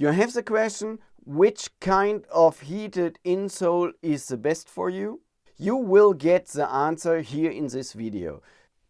You have the question, which kind of heated insole is the best for you? You will get the answer here in this video.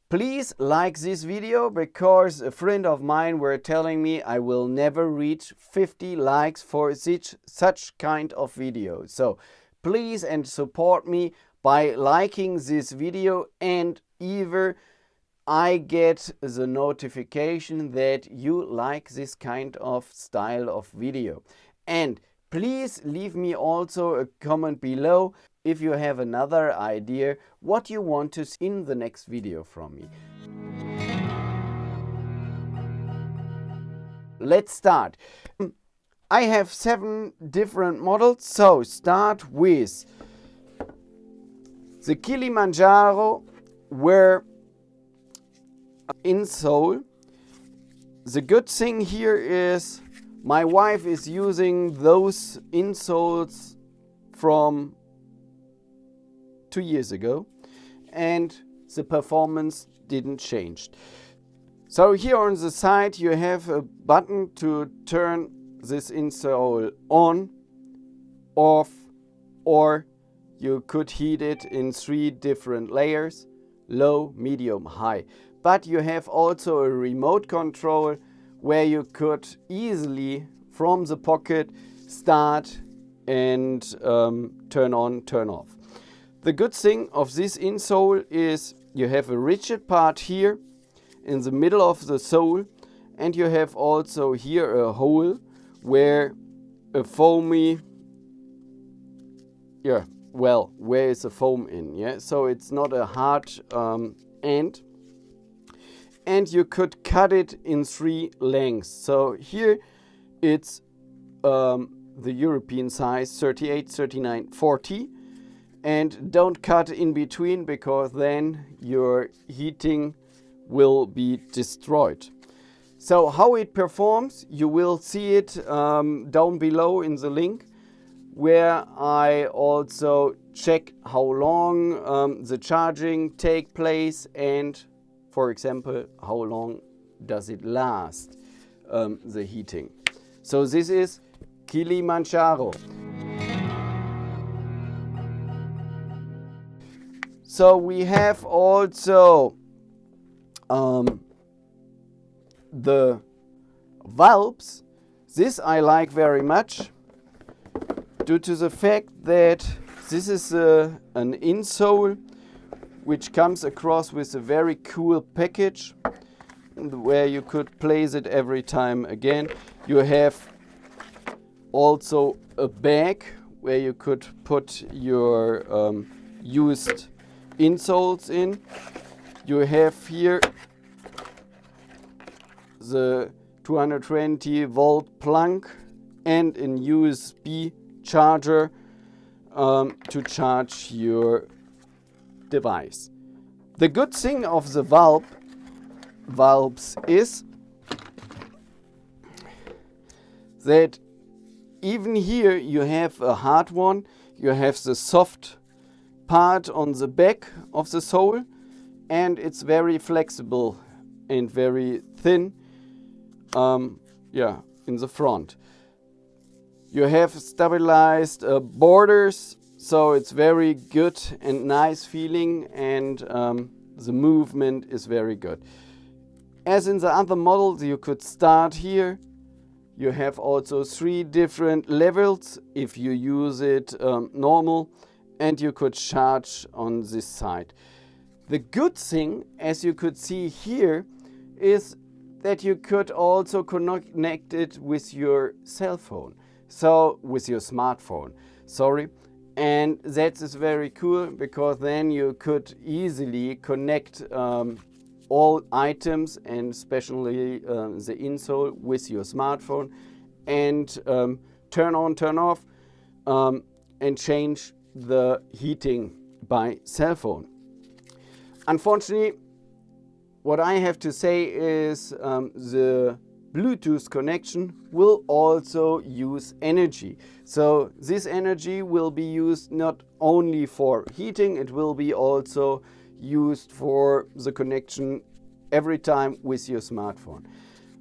Please like this video, because a friend of mine were telling me I will never reach 50 likes for such kind of video. So please and support me by liking this video, and either I get the notification that you like this kind of style of video. And please leave me also a comment below if you have another idea what you want to see in the next video from me. Let's start. I have 7 different models, so start with the Kilimanjaro Wear insole. The good thing here is my wife is using those insoles from 2 years ago, and the performance didn't change. So here on the side you have a button to turn this insole on, off, or you could heat it in 3 different layers: low, medium, high. But you have also a remote control where you could easily from the pocket start and turn on, turn off. The good thing of this insole is you have a rigid part here in the middle of the sole, and you have also here a hole where a foamy, where is the foam in, so it's not a hard end, and you could cut it in 3 lengths. So here it's the European size 38, 39, 40. And don't cut in between, because then your heating will be destroyed. So how it performs, you will see it down below in the link, where I also check how long the charging take place, and for example how long does it last, the heating. So this is Kilimanjaro. So we have also the valves. This I like very much, due to the fact that this is an insole which comes across with a very cool package, where you could place it every time again. You have also a bag where you could put your used insoles in. You have here the 220 volt plug and an USB charger to charge your device. The good thing of the valves is that even here you have a hard one, you have the soft part on the back of the sole, and it's very flexible and very thin in the front. You have stabilized borders, so it's very good and nice feeling, and the movement is very good. As in the other models, you could start here. You have also 3 different levels if you use it normal, and you could charge on this side. The good thing, as you could see here, is that you could also connect it with your cell phone, so with your smartphone, and that is very cool, because then you could easily connect all items, and especially the insole, with your smartphone, and turn on, turn off, and change the heating by cell phone. Unfortunately, what I have to say is the Bluetooth connection will also use energy. So this energy will be used not only for heating, it will be also used for the connection every time with your smartphone.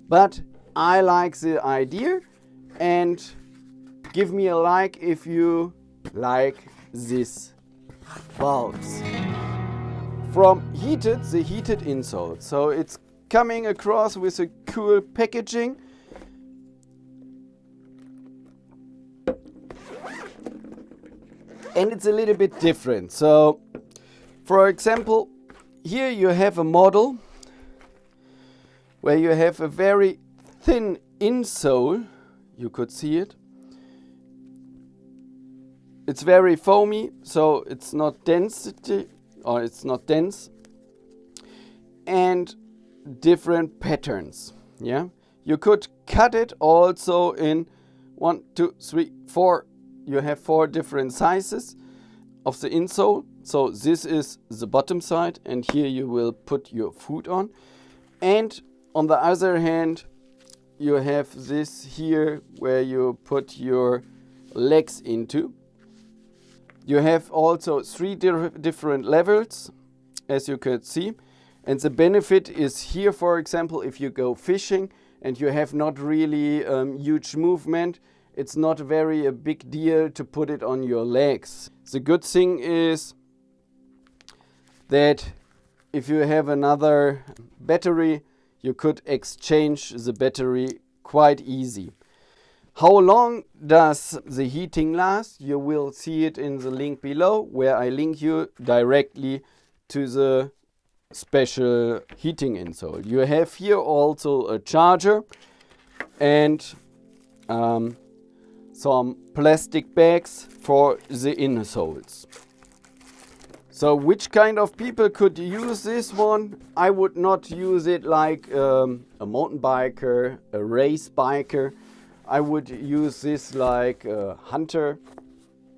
But I like the idea, and give me a like if you like these valves. From heated, the heated insole. So it's coming across with a cool packaging. And it's a little bit different. So, for example, here you have a model where you have a very thin insole. You could see it. It's very foamy, so it's not density, or it's not dense. And different patterns. Yeah, you could cut it also in 1, 2, 3, 4. You have 4 different sizes of the insole. So this is the bottom side, and here you will put your foot on. And on the other hand, you have this here where you put your legs into. You have also 3 different levels, as you could see. And the benefit is here, for example, if you go fishing and you have not really huge movement, it's not very a big deal to put it on your legs. The good thing is that if you have another battery, you could exchange the battery quite easy. How long does the heating last? You will see it in the link below, where I link you directly to the special heating insole. You have here also a charger and some plastic bags for the insoles. So which kind of people could use this one? I would not use it like a mountain biker, a race biker. I would use this like a hunter,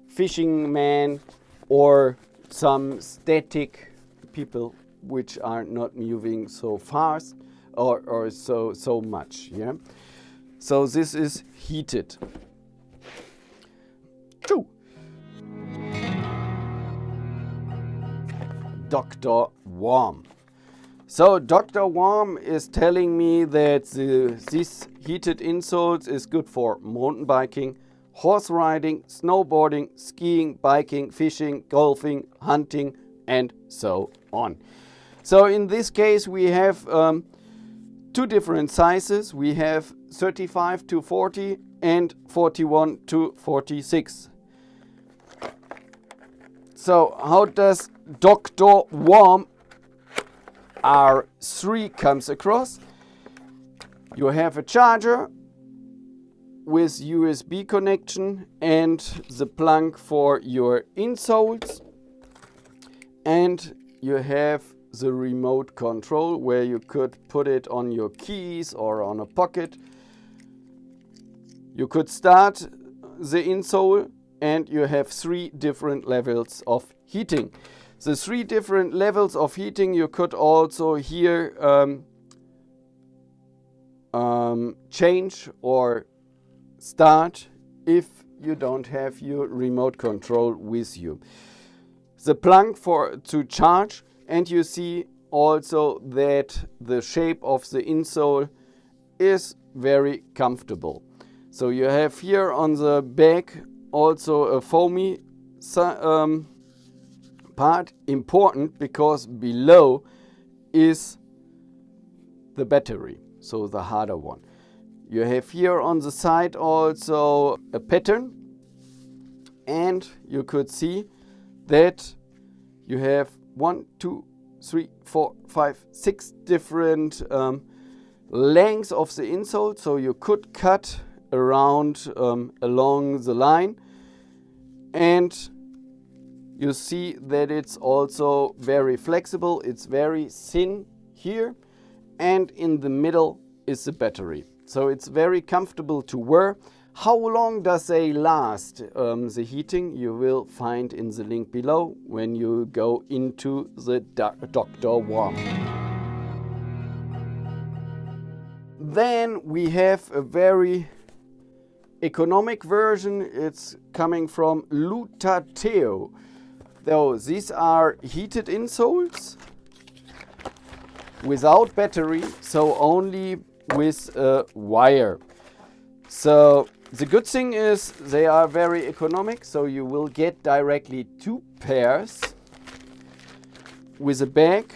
fishing man, or some static people which are not moving so fast or so much. Yeah. So this is heated. Choo. Dr. Warm. So Dr. Warm is telling me that this heated insoles is good for mountain biking, horse riding, snowboarding, skiing, biking, fishing, golfing, hunting, and so on. So in this case we have 2 different sizes. We have 35 to 40 and 41 to 46. So how does Dr. Warm R3 comes across? You have a charger with USB connection and the plug for your insoles, and you have the remote control where you could put it on your keys or on a pocket. You could start the insole, and you have 3 different levels of heating. The 3 different levels of heating you could also here change or start if you don't have your remote control with you. The plug to charge, and you see also that the shape of the insole is very comfortable. So you have here on the back also a foamy part, important because below is the battery, so the harder one. You have here on the side also a pattern, and you could see that you have 1, 2, 3, 4, 5, 6 different lengths of the insole, so you could cut around along the line, and you see that it's also very flexible. It's very thin here, and in the middle is the battery. So it's very comfortable to wear. How long does they last? The heating you will find in the link below when you go into the Dr. Warm. Then we have a very economic version. It's coming from Lutateo. Though these are heated insoles without battery, so only with a wire. So The good thing is they are very economic, so you will get directly 2 pairs with a bag,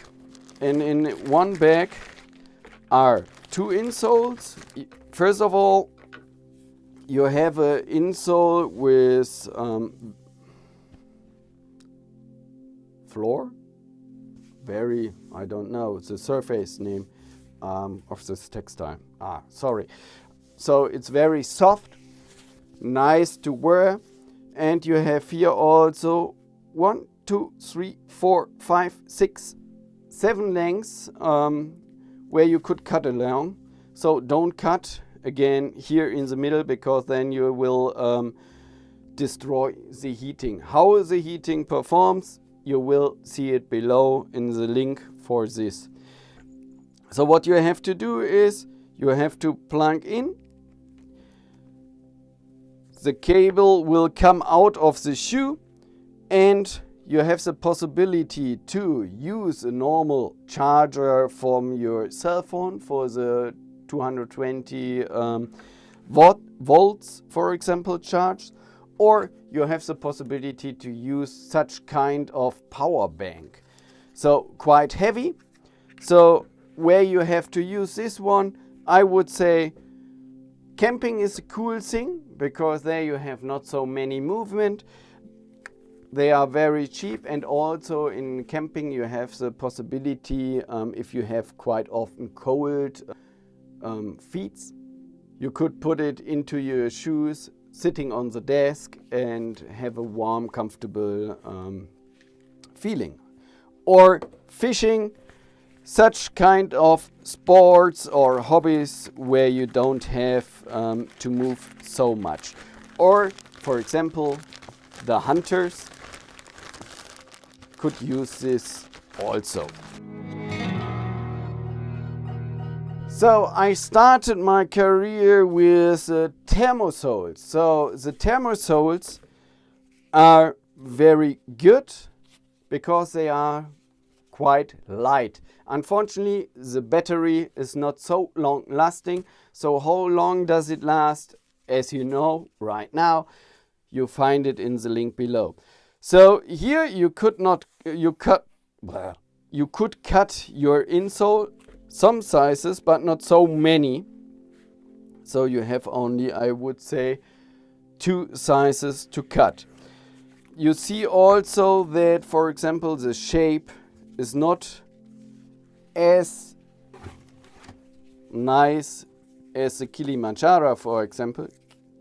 and in one bag are 2 insoles. First of all, you have an insole with floor, very, I don't know, the surface name of this textile. Sorry. So it's very soft, nice to wear, and you have here also 1, 2, 3, 4, 5, 6, 7 lengths where you could cut along. So don't cut again here in the middle, because then you will destroy the heating. How the heating performs, you will see it below in the link for this. So what you have to do is you have to plug in. The cable will come out of the shoe, and you have the possibility to use a normal charger from your cell phone for the 220 volts, for example, charge, or you have the possibility to use such kind of power bank. So quite heavy. So where you have to use this one, I would say camping is a cool thing, because there you have not so many movement. They are very cheap, and also in camping you have the possibility, if you have quite often cold feet, you could put it into your shoes, sitting on the desk, and have a warm, comfortable feeling. Or fishing, such kind of sports or hobbies where you don't have to move so much. Or, for example, the hunters could use this also. So I started my career with Thermo Soles. So the Thermo Soles are very good because they are quite light. Unfortunately, the battery is not so long lasting. So how long does it last? As you know right now, you find it in the link below. So here you could cut your insole, some sizes, but not so many. So you have only, I would say, 2 sizes to cut. You see also that, for example, the shape is not as nice as the Kilimanjaro, for example,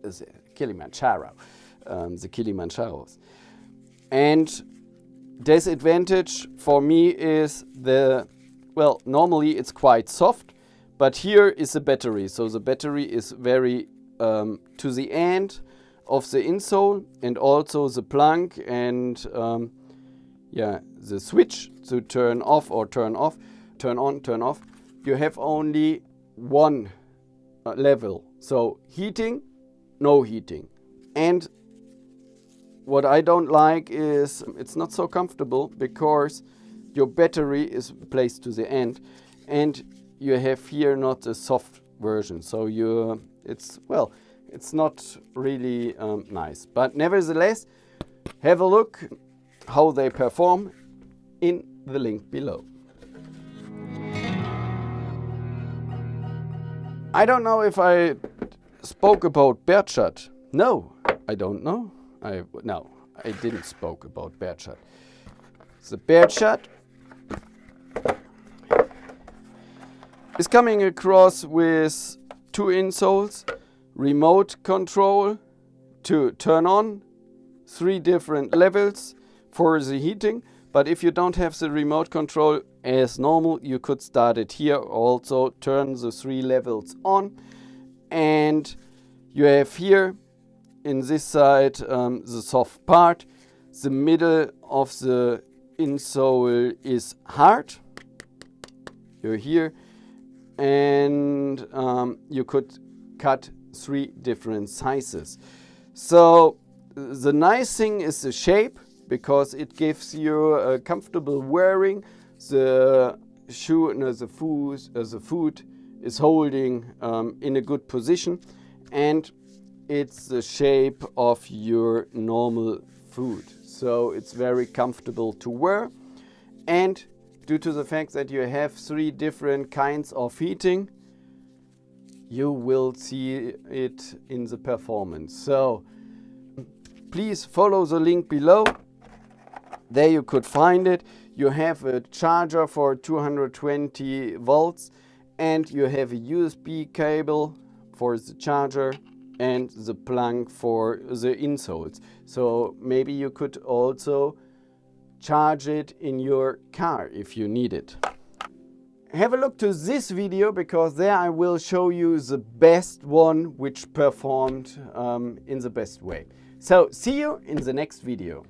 the Kilimanjaros. And disadvantage for me is normally it's quite soft, but here is the battery. So the battery is very to the end of the insole, and also the plug and the switch to turn off or turn off, turn on, turn off. You have only one level. So heating, no heating. And what I don't like is it's not so comfortable, because your battery is placed to the end, and you have here not a soft version. So it's not really nice. But nevertheless, have a look how they perform in the link below. I don't know if I spoke about Bertschat. No, I don't know. No, I didn't spoke about Bertschat. The Bertschat is coming across with 2 insoles, remote control to turn on, 3 different levels for the heating. But if you don't have the remote control as normal, you could start it here. Also turn the 3 levels on, and you have here in this side the soft part. The middle of the insole is hard. You're here, and you could cut 3 different sizes. So the nice thing is the shape, because it gives you a comfortable wearing. The shoe, the foot is holding in a good position, and it's the shape of your normal foot. So it's very comfortable to wear. And due to the fact that you have 3 different kinds of heating, you will see it in the performance. So please follow the link below. There you could find it. You have a charger for 220 volts and you have a USB cable for the charger and the plug for the insoles. So maybe you could also charge it in your car if you need it. Have a look to this video because there I will show you the best one which performed in the best way. So see you in the next video.